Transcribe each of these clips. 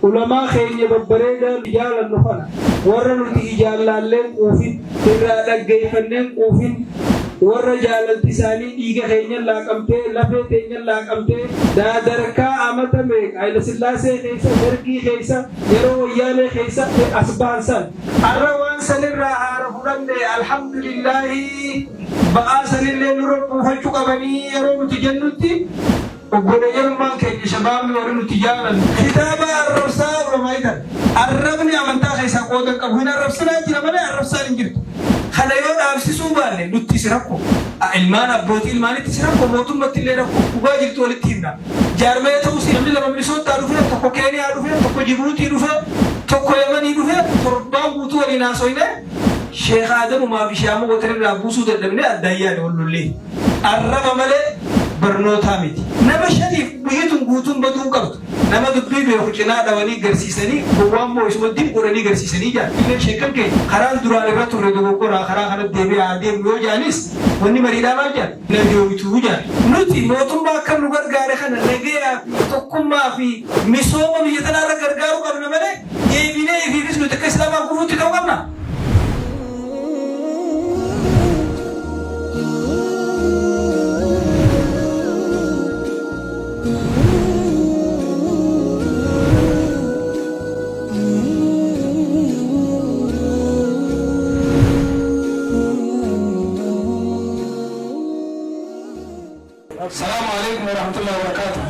علماء خيني ببريدا رجال النخنا ورنوا تيجال لهم وفين ترى جيفنهم وفين والرجال التساني إيجا خيني لا كمته لفتيني لا كمته دا دركا أمتى ميك أيل سلاسة خيسة دركي خيسة يرو يالي خيسة أسبان سن أروان سنرا عرفنا الحمد لله بأسن اللي نرب فجوك بني يرو تجنتي وقول يرمان كي شباب يرو تجالا كتابة الرسال ومايدا الربني أمنتا خيسة قودك أبونا الرسالة جرمنا الرسال انجرت خلايون أمسسوا بالله نتي سرقوا علمان أبوتي الماني تسرقوا موتون متلي رقوا وباجر تولي تيمنا جارمية توصيل من لما بنسون تعرفين تقو كيني عرفين تقو جبروتي رفين تقو يمني رفين تربان بوتو ولناسوين شيخ آدم وما في شامو وترين رابوسو دلمني الدايان واللو لي الرب ملي برنوتا ميتي نما شريف بيتون بوتون بدون قبط نما دبي بيخوشنا دواني غرسيساني بوام مو اسمو ديم قراني غرسيساني جا إنه شكل كي خران دراني راتو ردو قرا خران خران ديبي آدم يو جانيس وني مريدا مالجان نبيو يتوه جان نوتي موتون باكر نغر غاري خانا نغيا تقوم ما في ميسوما بيتنا رغر غارو قبنا ملي يبيني في بسنو تكسلاما قفوتي توقفنا السلام عليكم ورحمة الله وبركاته.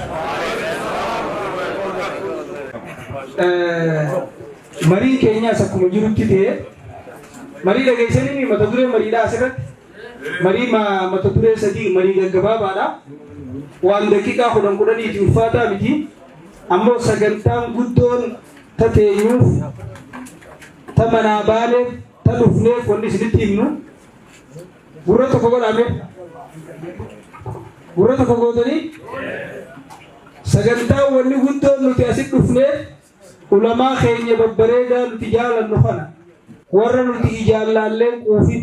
مري كينيا سكوم جروب كده. مري لقي سني ما تدري مري ده أسرع. مري ما تدري سدي مري جنبا بادا. وان دقيقة خدام كده دي تنفاتا بيجي. أمو سجنتام قدون تتيمو. تمنا بالي تلوفني فندي سديتيمو. برا تفقد أمي. برا تفقدني سجنتا وني غدون نتياسك دفنه علماء خيني ببريدا نتجال النخنا ورا نتيجال لهم وفين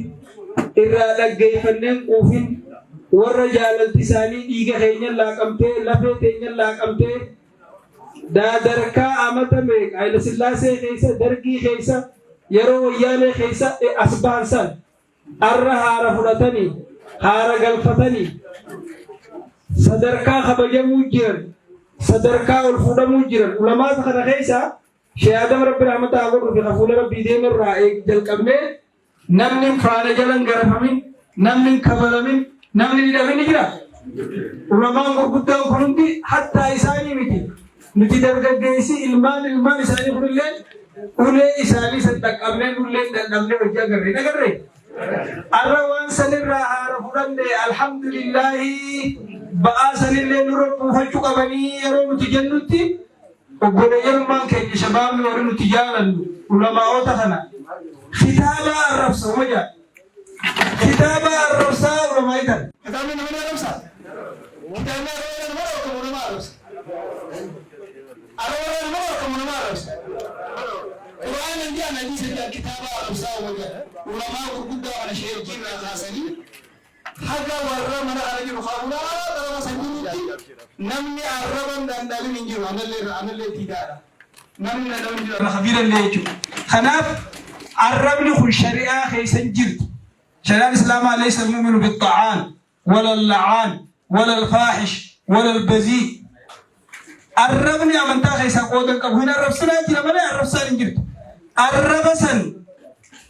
إرادة جيفنهم وفين والرجال التساني إيجا خيني لا كمته لفتيني لا كمته دا دركا أمتى ميك أيل سلاسة خيسة دركي خيسة يرو يالي خيسة أسبان سن أرها رفضتني هارا غلفتني صدركا خبجة موجر صدركا والفودا موجر علماء خنا خيسا شيخ آدم رب رحمة الله في خفول ربي دين الرائق جل كمل نمن فانا جلن غرفمين نمن كبلمين نمن لدفن جرا علماء مربوطة وفرنتي حتى إساني متي نتي درجة جيسي إلمان إساني فرلين أولي إساني صدق أبنين فرلين نمن وجه غرين غرين الروان سنرا عرفنا الحمد لله بأسن اللي نرب فجوك بني يرون تجنتي وقول يرمان كي شباب يرون تجالا علماء وتخنا ختابة الرفصة وجه ختابة الرفصة ومايدا ختابة من الرفصة ختابة الرفصة القرآن اللي أنا دي سجل كتابة الرفصة وجه علماء وقود على شيء جينا خاصني حاجة ورا من أرجع مخاونا ترى سنجيني نمني أربعة دندالي نجيم أنا اللي تدارا نمني خبير اللي يجوا خناف أربعة خل شريعة خي سنجير شريعة الإسلام ليس المؤمن بالطعان ولا اللعان ولا الفاحش ولا البذيء أربعة من تاخي سقوطك هنا الرفسنا جرا ملا الرفسنا نجير أربعة سن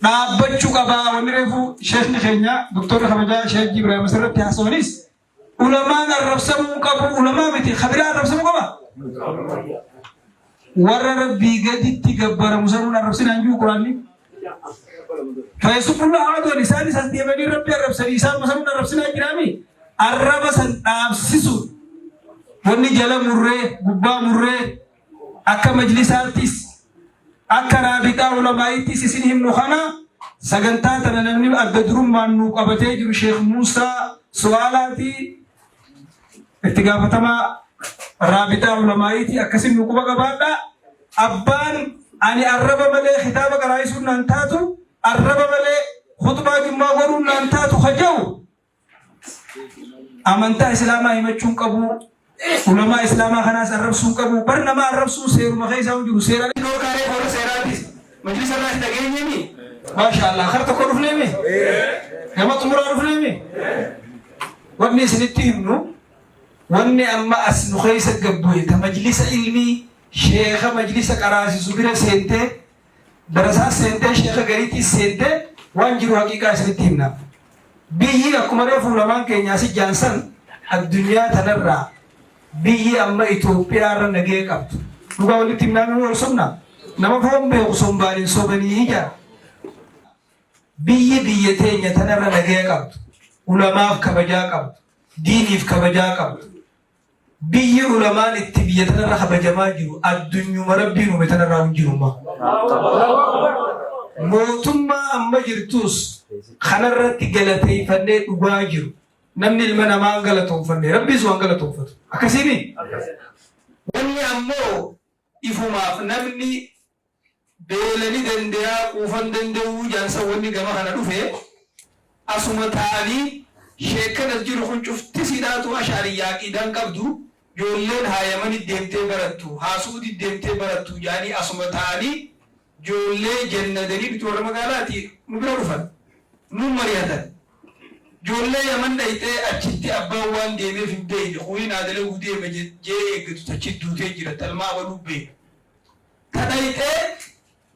نابتشو كبا ونرفو شيخ نخينيا دكتور خمجا شيخ جبرائيل مسرت تحسونيس علماء الرفسمو كبو علماء متي خبراء الرفسمو كبا ورر بيجدي تجبر مسرون الرفسنا نجو قراني فيسوق الله عاد ولسان سدي بني ربي الرفسنا لسان مسرون الرفسنا جرامي الرفسن أبسسو وني جل مرة غبا مرة أكا مجلساتيس أكرا بيتا علماء سيسنهم نخنا سجنتا تنامني أقدرون ما نقابته جو شيخ موسى سوالاتي اتجاه تما رابطة علماء أكسر نقابة قبادة أبان أني أربع ملء خطابة كرايسون نانتاتو أربع ملء خطبة جمعة قرون نانتاتو خجاو أمانتا إسلامه يمشون كبو علماء إسلام خنا سربسون كبو برنا ما ربسون سير ما خيسا وجو سير على دور كاره فور سيراتيس مجلس الناس تجيني مي ما شاء الله خرط كورف ليمي كما تمر عرف ليمي وابني سنتهم نو واني أما أسنو خيسا قبوي كمجلس علمي شيخ مجلس كراسي سبيرة سنتة دراسات سنتة شيخ غريتي سنتة وانجرو حقيقة سنتهمنا بيجي أكمل فلمان كنياسي جانسن الدنيا تنرى بيجي أما إثيوبيا رنجة كابت نقول تيمنا من ورسمنا نما فهم بيوسم بارين صوبني هيجا بيجي تاني تنرى نجة كابت علماء كبجا كابت دين كبجا كابت بيجي علماء التبية تنرى كبجا ما جرو الدنيا مربينو متنرى ونجرو ما موتما أما جرتوس خنرة تجلتي فنّي واجرو نمني المنا ما غلطوا فنّي ربي زوان غلطوا فت أكسيني وني أمو إفهما نمني بيلني دنديا وفن دندو جانسا وني جماعة هنروفه أسمتاني شيكا نزجر خنشوف تسيداتو أشاريا إدان كبدو جولين هايماني ديمتي براتو هاسودي ديمتي براتو يعني أسمتاني جولي جنة دني بتور مقالاتي مبرورفن نمرياتا جولي يمن دايته أجتي أبوان ديمي في البيت خوين عدله ودي مجد جي تجدو تجرى تلما ولوبي تدايته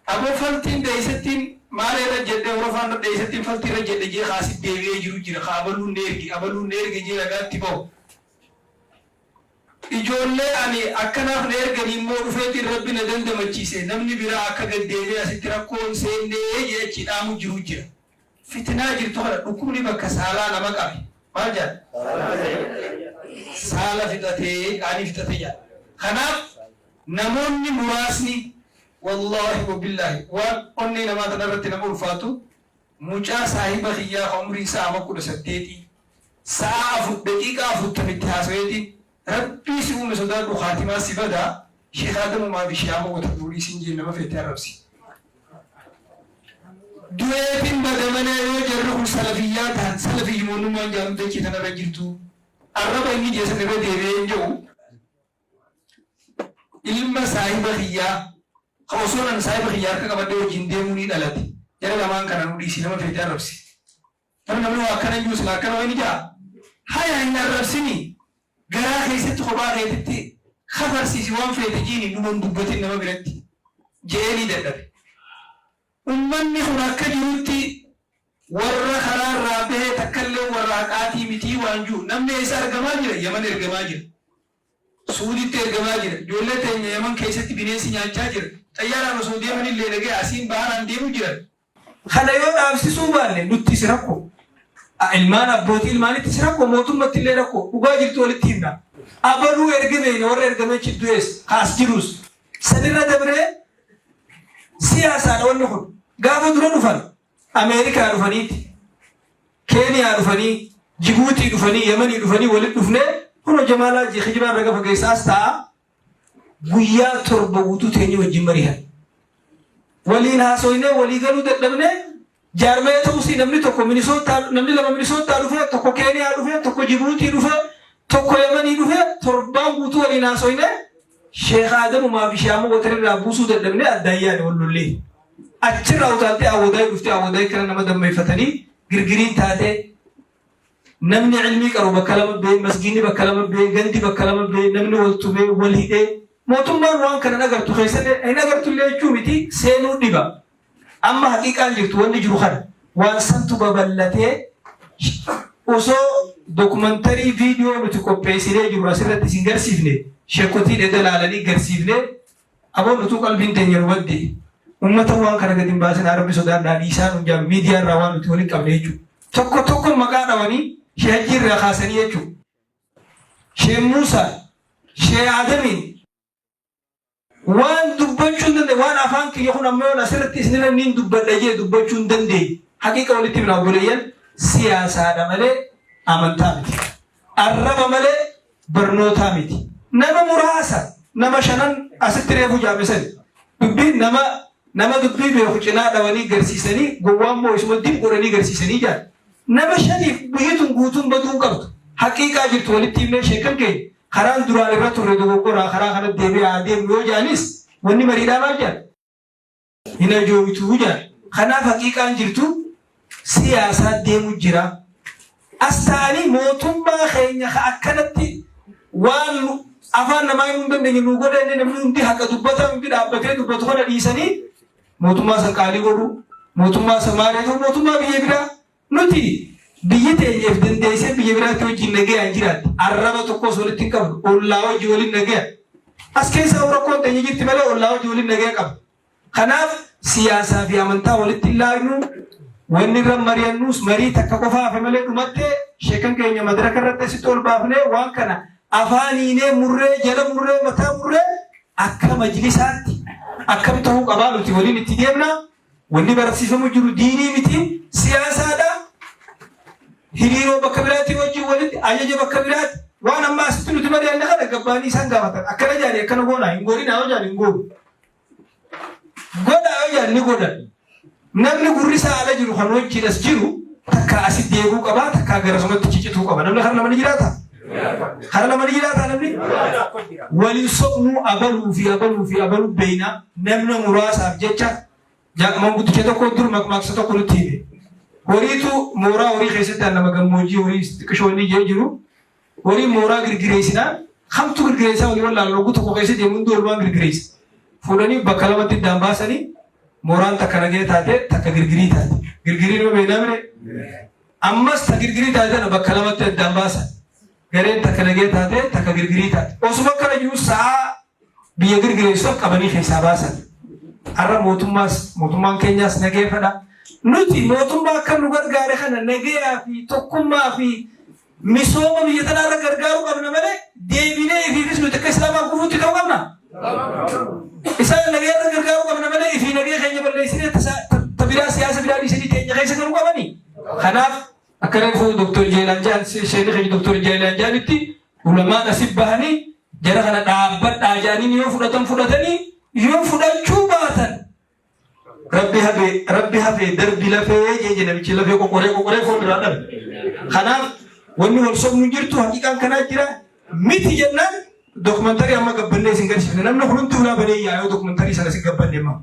أبو فلتين دايستين مالي رجد ورفان دايستين فلتين رجد جي خاسي ديوي جرو جرى خابلو نيرجي جي لغا تباو إجولة أني أكنا خير قديم مور فيت الرب ندم دمجيسه نمني برا أكاد ديوي أسترا كون سينده يجي نامو جروجة فتنة جرتوها ركوبني بكسالة نما كابي ماجا سالة فتاتي كاني فتاتي خناف نموني مراسني والله وبالله وأني نما تنرت نمور فاتو مجا صاحب خيا عمري سامة كل سديتي ساعة فوت دقيقة فوت متحاسويتي ربي سوم سودان خاتمة سبدا شيخ آدم ما بيشيامه وتدوري سنجي نما في ربسي دويتين بدمنا يجرح السلفيات عن سلفي منما جام ذكي تنرجلتو الرب إني جسم بديرين جو ilma saahiba khiyyaa khawsunan saahiba khiyyaa ka qabadde wajin deemuni dhalate jara lamaan kana nudi sinama fete arabsi namni waa kana yuus la kana wani ja haya in arabsini gara keessatti khobaa keessatti khabarsiisi waan fete jiini dhuman dubbatin nama biratti jeeli dadhabe ummanni kun akka jirutti warra karaa raabee takkallee warra haqaatii mitii waanjuu namni isa argamaa jira yaman ergamaa jira suuditti ergamaa jira ijoollee teenya yaman keessatti bineensi nyaachaa jira xayyaaraan osoo deeman illee dhagee asiin baharaan deemu jira kana yoo dhaabsisuu baanne nutti si rakko ilmaan abbootii ilmaanitti si rakko mootummatti illee rakko dhugaa jirtu walitti himna abaluu ergameenya warra ergamee chiddu'ees kaas jirus sanirra dabree siyaasaadha wanni kun gaafa dura dhufan Ameerikaa dhufaniiti Keeniyaa dhufanii Jibuutii dhufanii Yemanii dhufanii walitti dhufnee kuno Jamalaa Khijibaan raga fageessaas ta'a guyyaa torba guutuu teenye wajjin mari'an waliin haasoyne walii galuu dadhabne jaarmee ta'uusi namni tokko Minisootaa namni lama Minisootaa dhufe tokko Keeniyaa dhufe tokko Jibuutii dhufe tokko Yemanii dhufe torbaan guutuu waliin haasoyne Sheekh Adamu maa bishaamu watarraa buusuu dadhabne addaayyaan wallollee achirraa utaaltee awwadaa dhuftee awwadaa kana nama dammeeffatanii girgiriin taatee namni ilmii qaru bakka lama bee masgiinni bakka lama bee gandi bakka lama bee namni wal tumee wal hidhee mootummaan waan kana nagartu keessatti hin agartu illee jechuu miti seenuu dhiba amma haqiiqaan jirtu wanni jiru kana waan santu babal'atee osoo dokumantarii viidiyoo nuti qopheessinee jiru asirratti isin garsiifne sheekotiin edda laalanii garsiifne aboo nutuu qalbiin teenya nu badde ummata waan kana gadi hin baasin Arabbi sodaadhaan dhiisaan hunjaa miidiyaa irraa waan nuti waliin qabne jechuudha tokko maqaa dhawanii Sheikh Jirra Khasani jechuudha Sheikh Musa Sheikh Adamin waan dubbachuun danda'e waan afaan kiyya kun amma yoon asirratti isinirra niin dubbadha jee dubbachuun danda'e haqiiqa walitti himna obboleeyyan siyaasaadha malee amantaa miti arraba malee barnootaa miti nama muraasa nama shanan asitti reefu jaamesani dubbiin nama dubbii beeku cinaa dhawanii garsiisanii gowwaan moo isuma dim godhanii garsiisanii jaan nama shaniif biyyatun guutuun baduu qabdu haqiiqaa jirtu walitti himnee sheekan keenya karaan duraan irra turre dogoggora karaa kana deebi'ee adeemu yoo jaanis wanni mariidhaan maal jedhan hin ajoobituu jedhan. Kanaaf haqiiqaan jirtu siyaasaa deemu jira. Astaanii mootummaa keenya akkanatti waan afaan namaa hin dandeenye nu godha inni namni hundi haqa dubbata hundi dhaabbatee dubbatu kana dhiisanii mootummaa sanqaalii godhu mootummaa samaalee mootummaa biyya biraa nuti biyya teenyeef dandeessee biyya biraatti wajjin nagayaan jiraatti arraba tokkos walitti hin qabnu ollaa wajjin waliin nagaya as keessa rakkoon teenya jirti malee ollaa wajjin waliin nagaya qaba. Kanaaf siyaasaa fi amantaa walitti hin laaynu wanni irra mari'annus marii takka qofaa hafe malee dhumattee sheekan keenya madaraka irratti asitti ol baafnee waan kana afaaniinee murree jala murree mataa murree akka majlisaatti akkam ta'uu qabaa nuti waliin itti deemna. Wanni barsiifamu jiru diinii miti siyaasaadha. Hiriiroo bakka biraatti wajjin walitti ajaja bakka biraatti waan amma asitti nuti mari'anne kana gabbaanii isaan gaafatan akkana jaanii akkana goonaa hin gooninaa yoo jaanii hin goonu godhaa yoo jaanii ni godhan. Namni gurrisaa ala jiru kan wajjin as jiru takka asitti deeguu qabaa takka garasumatti cicituu qaba. Namni har'a nama ni jiraata. Har'a nama ni jiraata namni. Waliin soqnuu abaluu beeyna namni muraasaaf jecha jaaqaman guddicha tokko dur maqmaaqsa tokko nutti hime. Horiitu mooraa horii keessatti nama gammoojjii horii xiqqishoonni jee jiru. Horii mooraa girgireessinaa hamtu girgireessaa walii wallaan logguu tokko keessa deemuun duulmaan girgireessa. Fuudhanii bakka lamatti iddaan baasanii mooraan takka nagee taate takka girgirii taate. Girgirii nama beekamne ammas takka girgirii taate bakka lamatti iddaan baasan. Gareen takka nagee taate takka girgirii taate. Osuma kana jiru sa'a biyya girgireessuuf qabanii keessaa baasan. Har'a mootummaan keenyaas nagee fedha. Nuti mootummaa akka nu gargaare kana nageeyaa fi tokkummaa fi misooma biyya tanaarra gargaaruu qabna malee deebinee ifiifis nuti akka islaamaa gufuutti ta'uu qabna. Isaan nageerra gargaaruu qabna malee ifii nagee keenya balleessinee tabiraa siyaasa biraa dhiisanii teenya keessa galuu qabani. Kanaaf akka reefu Dr. Jeelaan Jaan sheekhi keenya Dr. Jeelaan Jaanitti ulamaan asii bahanii jara kana dhaabbadhaa jaaniin yoo fudhatan fudhatanii yoo fudhachuu baatan rabbi hafee darbi lafee jeje namichi lafee qoqoree fuulduraa dhabe. Kanaaf wanni wal sobnu jirtu haqiqaan kanaa jira miti jennaan dokumentari amma gabbannee isin garsiifne namni hunduu laa banee yaa'oo dokumentari sana isin gabbannee ma.